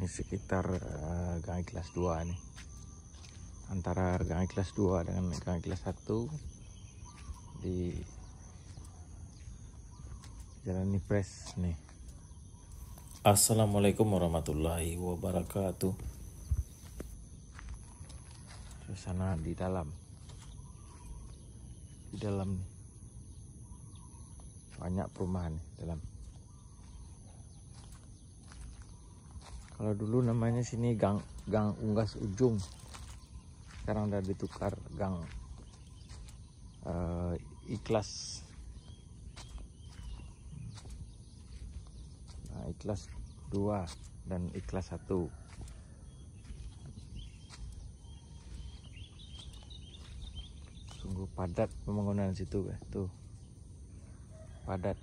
Ini sekitar Gang Kelas 2 nih. Antara Gang Kelas 2 dengan Gang Kelas 1 di Jalan Nipres nih. Assalamualaikum warahmatullahi wabarakatuh. Suasana di dalam nih. Banyak perumahan nih dalam. Kalau dulu namanya sini Gang Unggas Ujung, sekarang udah ditukar Gang Ikhlas. Nah, Ikhlas 2 dan Ikhlas 1. Sungguh padat pembangunan situ, tuh padat.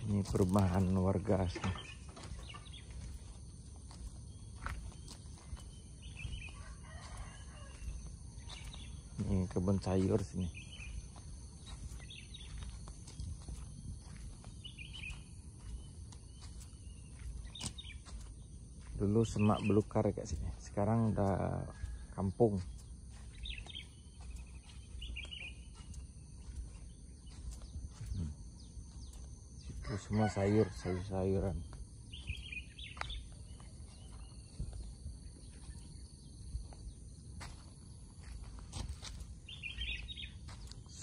Ini perumahan warga sini. Ini kebun sayur sini. Dulu semak belukar kayak sini, sekarang udah kampung. Itu semua sayur-sayuran.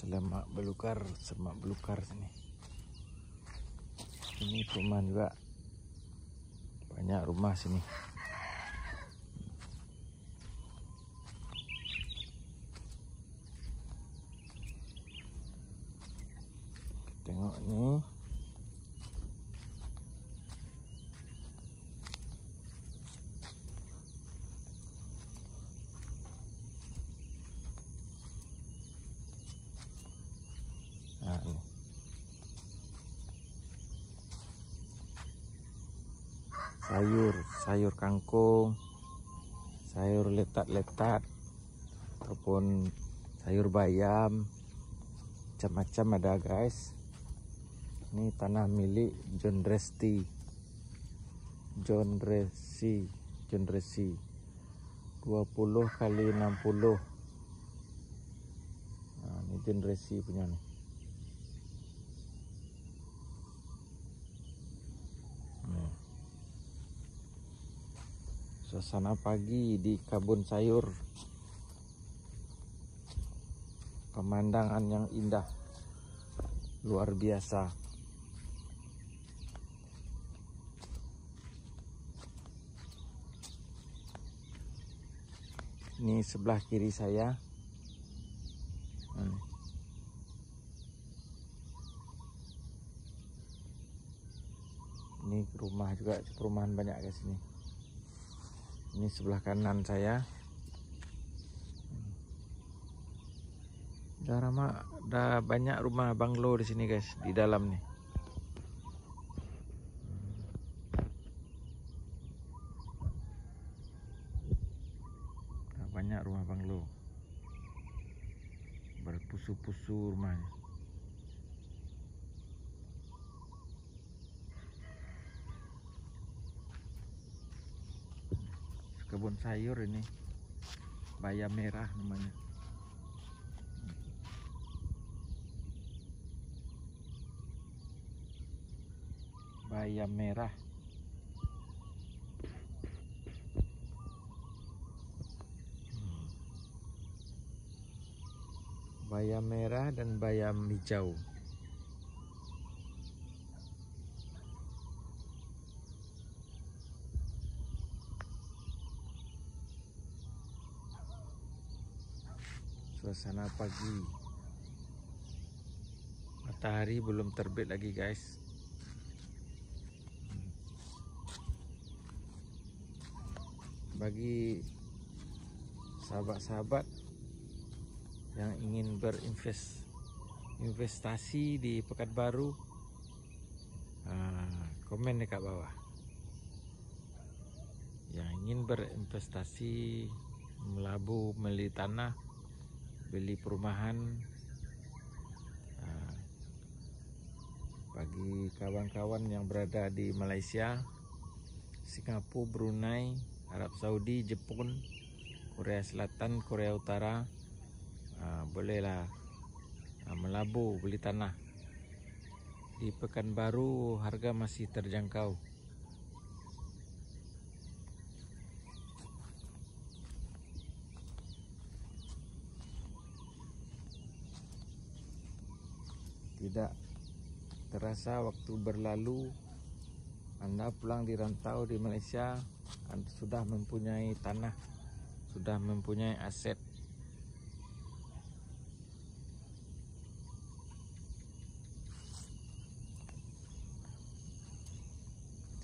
Semak belukar sini. Ini perumahan juga, banyak rumah sini. Tengok nih. Nah, nih. Sayur kangkung, sayur letat-letat, ataupun sayur bayam, macam-macam ada guys. Ini tanah milik John Resi 20 kali 60. Nah, ini John Resi punya nih. Suasana pagi di kebun sayur, pemandangan yang indah luar biasa. Ini sebelah kiri saya. Ini rumah juga, perumahan banyak guys ini. Ini sebelah kanan saya. Udah banyak rumah banglo di sini guys, di dalam nih. Udah banyak rumah banglo. Berpusu-pusu rumahnya. Kebun sayur ini, bayam merah namanya. Bayam merah. Bayam merah dan bayam hijau. Suasana pagi, matahari belum terbit lagi guys. Bagi sahabat-sahabat yang ingin berinvestasi di Pekanbaru, komen dekat bawah. ingin berinvestasi, melabur, beli tanah, beli perumahan, bagi kawan-kawan yang berada di Malaysia, Singapura, Brunei, Arab Saudi, Jepun, Korea Selatan, Korea Utara, bolehlah melabur beli tanah. Di Pekanbaru harga masih terjangkau. Tidak terasa waktu berlalu, Anda pulang di rantau di Malaysia, Anda sudah mempunyai tanah, sudah mempunyai aset.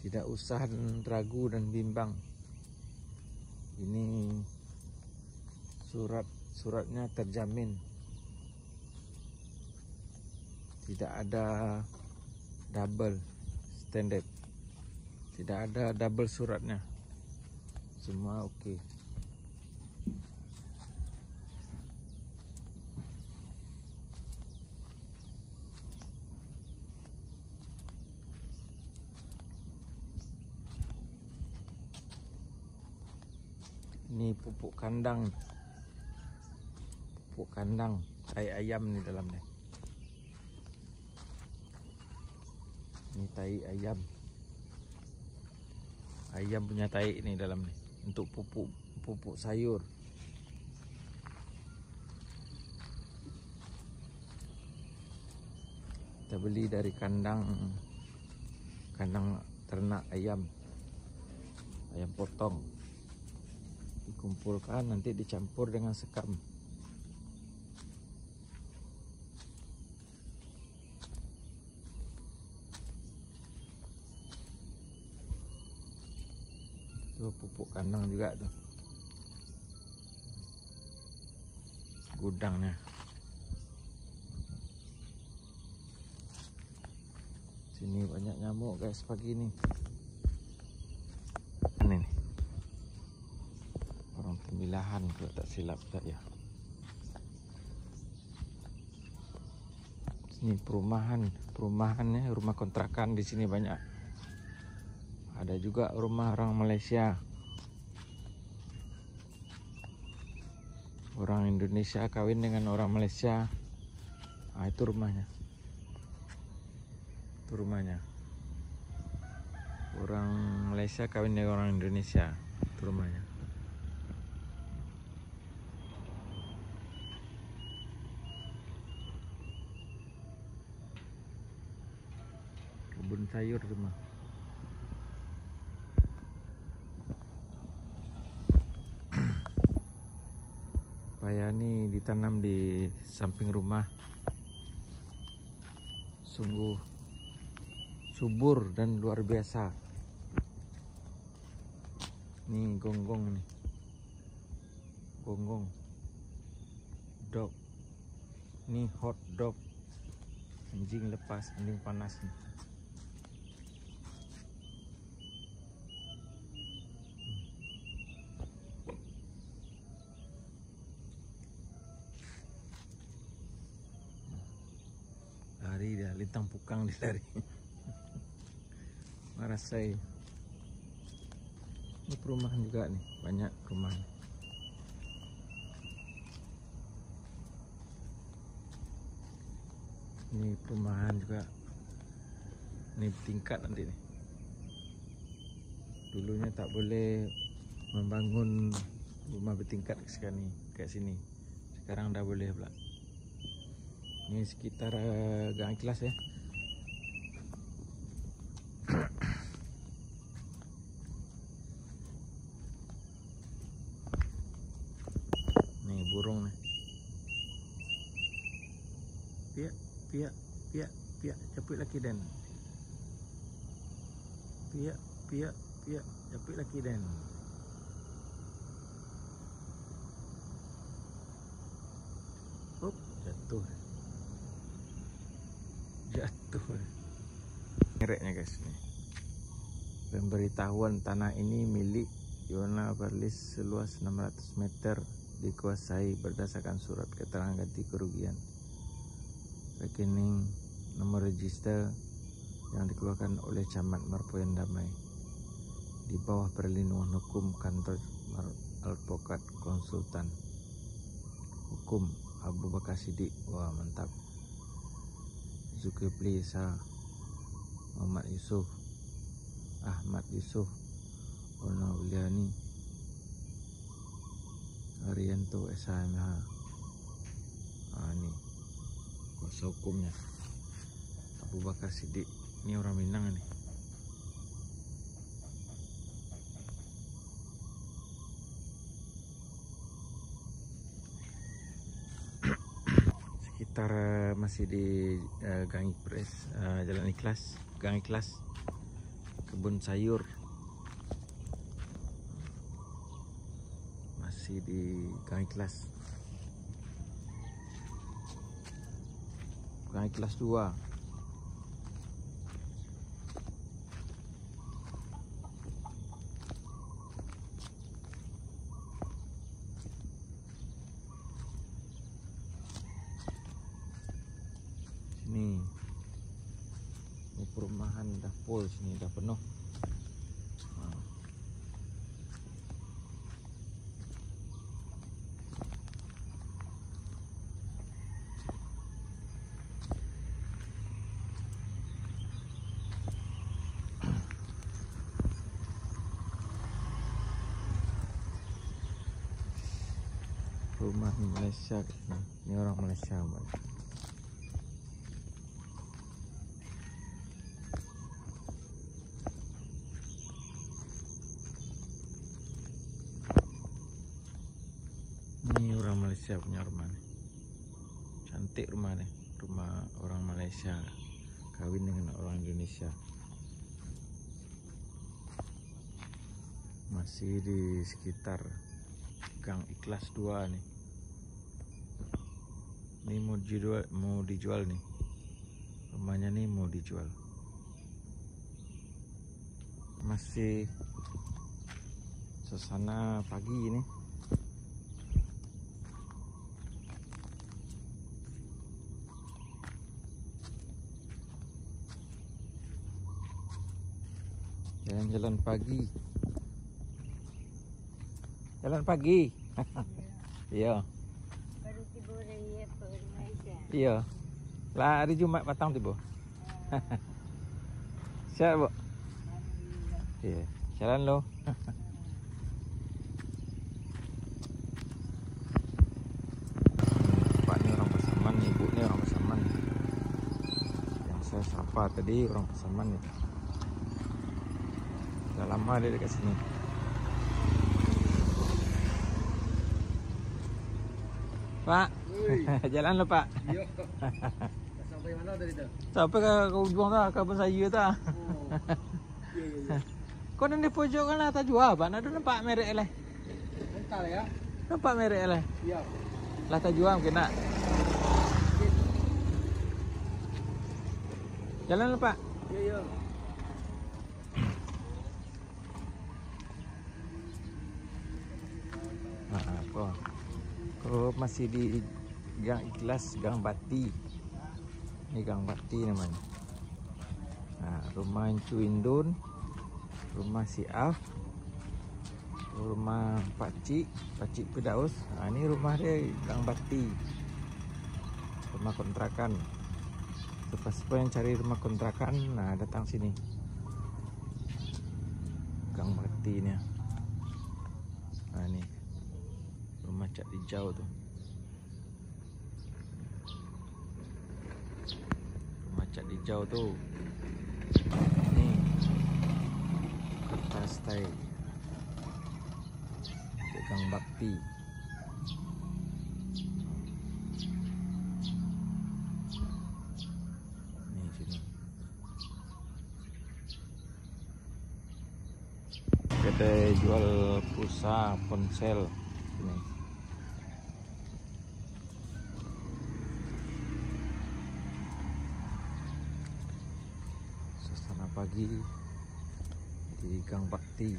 Tidak usah ragu dan bimbang. Ini suratnya terjamin. Tidak ada double standard. Tidak ada double suratnya. Semua oke. Ini pupuk kandang, tai ayam nih dalamnya. Ini tai ayam, punya tai ini dalamnya untuk pupuk sayur. Kita beli dari kandang ternak ayam potong. Dikumpulkan, nanti dicampur dengan sekam. Itu pupuk kandang juga tuh. Gudangnya. Sini banyak nyamuk guys pagi ini. Ini nih. Orang Tembilahan kalau tak silap saya. Sini perumahannya, rumah kontrakan di sini banyak. Ada juga rumah orang Malaysia. Orang Indonesia kawin dengan orang Malaysia. Itu rumahnya. Orang Malaysia kawin dengan orang Indonesia. Itu rumahnya. Kebun sayur semua. Paya ini ditanam di samping rumah. Sungguh subur dan luar biasa. Nih gonggong nih. Gonggong. Dog. Ini hot dog. Anjing lepas, anjing panas nih. Lari dia, lintang pukang dia lari. Marasai. Ini perumahan juga nih, banyak perumahan. Ini perumahan juga. Ini tingkat nanti nih. Dulunya tak boleh membangun rumah bertingkat kayak sini. Sekarang dah boleh pula. Ini sekitar Gang Ikhlas ya. Nih burung nih. Piak, capit lagi dan. Piak, capit lagi dan. Jatuh. Ngereknya guys nih. Pemberitahuan tanah ini milik Yona Barlis seluas 600 meter dikuasai berdasarkan surat keterangan ganti kerugian. Rekening nomor register yang dikeluarkan oleh Camat Marpoyan Damai di bawah perlindungan hukum kantor advokat konsultan hukum Abu Bakar Siddiq. Wah, mantap. Zulkifli Esa, Muhammad Yusuf, Ahmad Yusuf, Ona Uliani, Arianto SMH. Ini kuasa hukumnya Abu Bakar Siddiq. Ini orang Minang nih. Sekitar masih di Gang Ipres, Jalan Ikhlas, Gang Ikhlas, kebun sayur. Masih di Gang Ikhlas. Gang Ikhlas 2. Ini perumahan dah full, sini dah penuh. Rumah Malaysia, ini orang Malaysia. Ini orang Malaysia punya rumah nih. Cantik rumah nih. Rumah orang Malaysia kawin dengan orang Indonesia. Masih di sekitar Gang Ikhlas 2 nih. Ini mau dijual nih. Rumahnya nih mau dijual. Masih suasana pagi ini. Jalan-jalan pagi. Jalan pagi. Iya. Baru tiba dari Malaysia. Iya. Lah hari Jumat petang tiba. Siap, Bu. Iya. Jalan lo. Pak ini orang Pasaman, ibu ini orang Pasaman. Yang saya sapa tadi orang Pasaman nih. Udah lama dia dekat sini. Pak, jalan lo Pak. Iya. Sampai mana tadi tu? Sampai ke ujung tu, ke Kebun Sayur tu. Oh. Ya. Kau nanti pojok kan lah tak jual Pak. Nak nampak merek lah. Entar ya. Nampak merek lah. Iya. Lah tak jual mungkin nak. Jalan lo Pak. Ya. Kau masih di Gang Ikhlas, Gang Bati. Ini Gang Bati namanya. Nah, rumah Encu Indun, rumah si Af, rumah Pakcik Firdaus. Nah, ini rumah dia Gang Bati. Rumah kontrakan. Siapa yang cari rumah kontrakan, nah datang sini. Gang Bati ini. Nah, ini rumah cat hijau tuh. Rumah cat hijau tuh. Nih kertas stay Gang Bakti. Nih sini. Kita jual pulsa ponsel ini. Suasana pagi di Gang Bakti.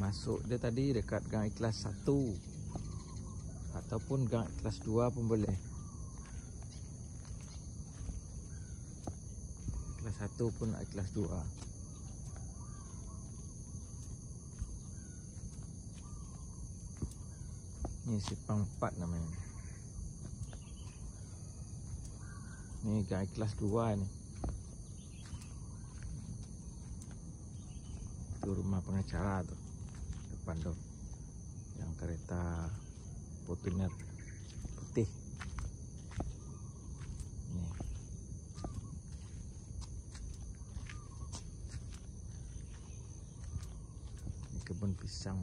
Masuk dia tadi dekat Gang Ikhlas 1 ataupun Gang Ikhlas 2 pun boleh. Ikhlas 1 pun Ikhlas 2. Ini Simpang 4 namanya. Ini Gang Ikhlas 2 ni. Itu rumah pengacara tu. Depan tu. Yang kereta Fortuner putih. Ni. Ini kebun pisang.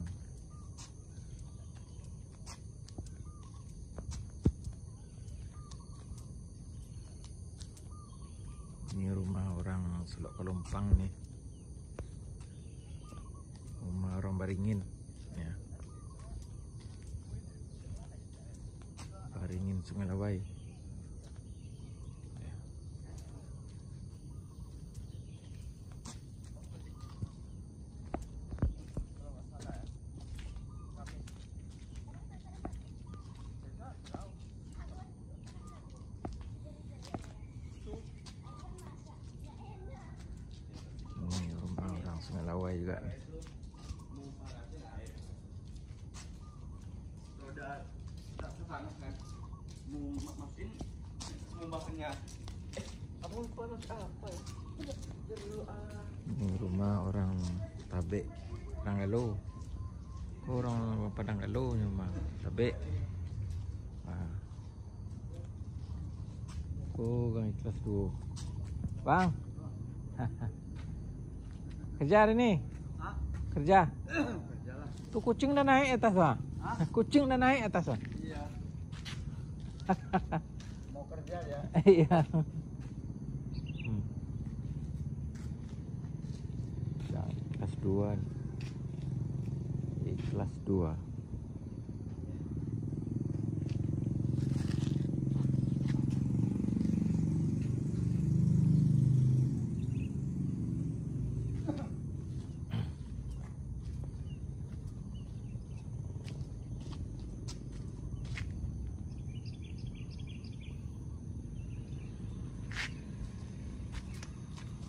Ini rumah orang Selok Pelumpang ni. Rumah orang Baringin ya. Baringin Sungai Lawai ya. Ini rumah orang Sungai Lawai juga ni. Ini rumah orang Tabek Padang Galo. Orang Padang Galo ni rumah Tabek. Gang Ikhlas 2. Bang. Kerja hari ni? Kerja. Kerjalah. Tu kucing dah naik atas lah. Kucing dah naik atas lah. Iya. Mau kerja ya? Iya. Kelas 2. Kelas 2.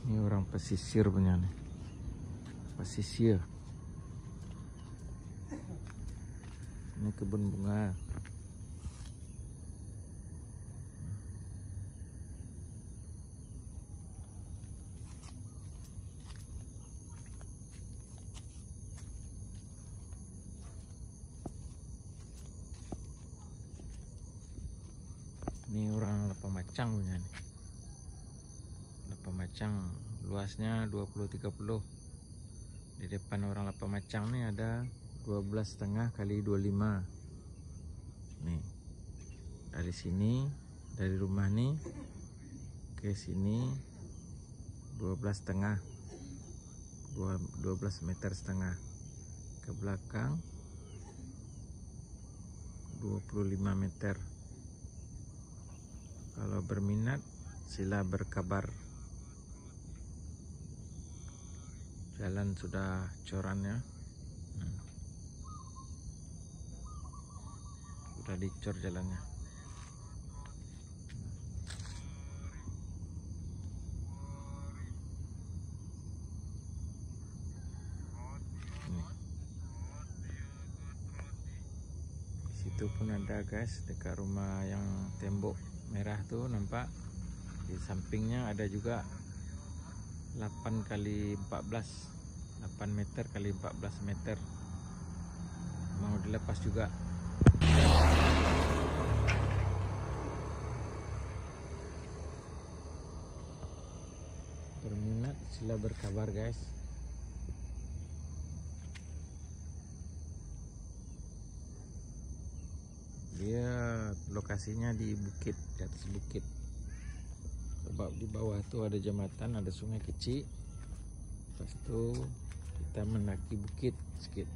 Ini orang pesisir punya nih. Pesisir. Ini kebun bunga. Ini orang Lapang Macang punya nih. Lapang Macang luasnya 20-30. Di depan orang Lapang Macang nih ada 12,5 kali 25. Nih. Dari sini, dari rumah nih ke sini 12,5. 12,5 meter. Ke belakang 25 meter. Kalau berminat sila berkabar. Jalan sudah coran ya. Sudah dicor jalannya. Nih. Di situ pun ada guys, dekat rumah yang tembok merah tuh nampak. Di sampingnya ada juga 8 kali 14, 8 meter kali 14 meter. Mau dilepas juga. Berminat sila berkabar guys. Dia lokasinya di bukit, di atas bukit. Sebab di bawah tu ada jambatan, ada sungai kecil. Lepas tu kita mendaki bukit sikit.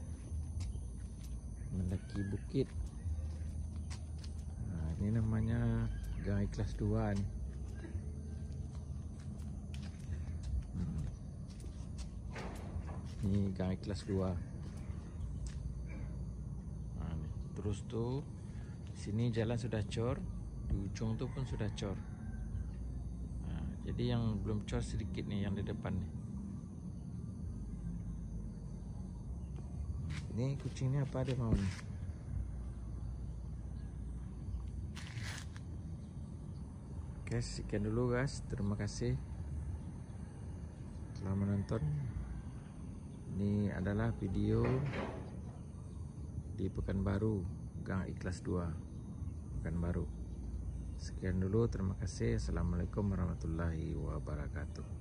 Mendaki bukit. Nah, ini namanya Gang Ikhlas 2 nih. Ini Gang Ikhlas 2. Terus tuh sini jalan sudah cor, di ujung tuh pun sudah cor. Nah, jadi yang belum cor sedikit nih yang di depan nih. Ini kucingnya apa dia mau nih? Oke, sekian dulu guys. Terima kasih telah menonton. Ini adalah video di Pekanbaru, Gang Ikhlas 2, Pekanbaru. Sekian dulu, terima kasih. Assalamualaikum warahmatullahi wabarakatuh.